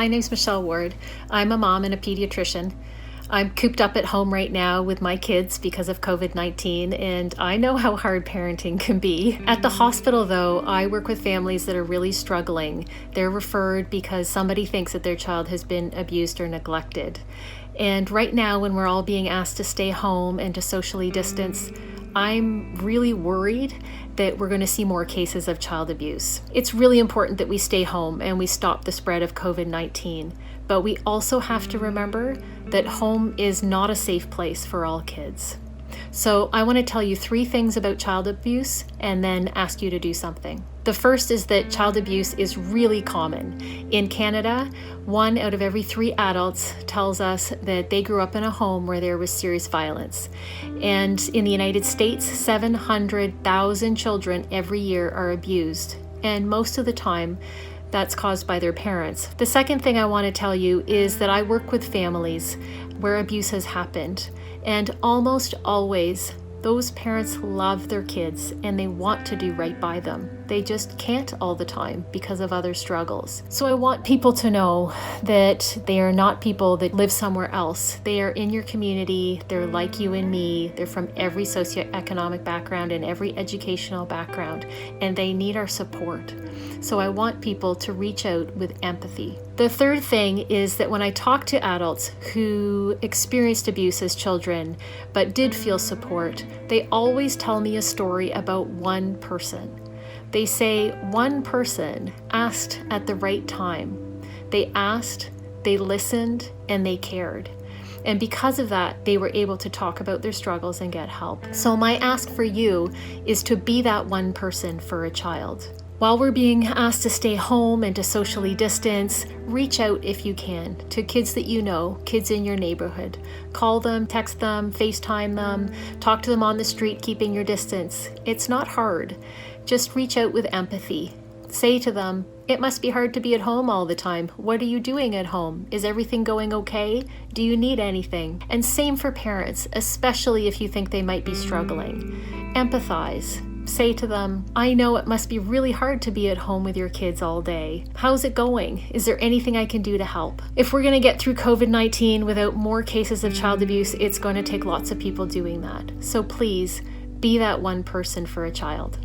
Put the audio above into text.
my name's Michelle Ward. I'm a mom and a pediatrician. I'm cooped up at home right now with my kids because of COVID-19, and I know how hard parenting can be. At the hospital, though, I work with families that are really struggling. They're referred because somebody thinks that their child has been abused or neglected. And right now, when we're all being asked to stay home and to socially distance, I'm really worried that we're going to see more cases of child abuse. It's really important that we stay home and we stop the spread of COVID-19, but we also have to remember that home is not a safe place for all kids. So I want to tell you 3 things about child abuse and then ask you to do something. The first is that child abuse is really common. In Canada, 1 out of every 3 adults tells us that they grew up in a home where there was serious violence. And in the United States, 700,000 children every year are abused. And most of the time, that's caused by their parents. The second thing I want to tell you is that I work with families where abuse has happened. And almost always, those parents love their kids and they want to do right by them. They just can't all the time because of other struggles. So I want people to know that they are not people that live somewhere else. They are in your community. They're like you and me. They're from every socioeconomic background and every educational background, and they need our support. So I want people to reach out with empathy. The third thing is that when I talk to adults who experienced abuse as children but did feel support, they always tell me a story about one person. They say one person asked at the right time. They asked, they listened, and they cared. And because of that, they were able to talk about their struggles and get help. So my ask for you is to be that one person for a child. While we're being asked to stay home and to socially distance, reach out if you can to kids that you know, kids in your neighborhood. Call them, text them, FaceTime them, talk to them on the street, keeping your distance. It's not hard. Just reach out with empathy. Say to them, it must be hard to be at home all the time. What are you doing at home? Is everything going okay? Do you need anything? And same for parents, especially if you think they might be struggling. Empathize. Say to them, I know it must be really hard to be at home with your kids all day. How's it going? Is there anything I can do to help? If we're going to get through COVID-19 without more cases of child abuse, it's going to take lots of people doing that. So please, be that one person for a child.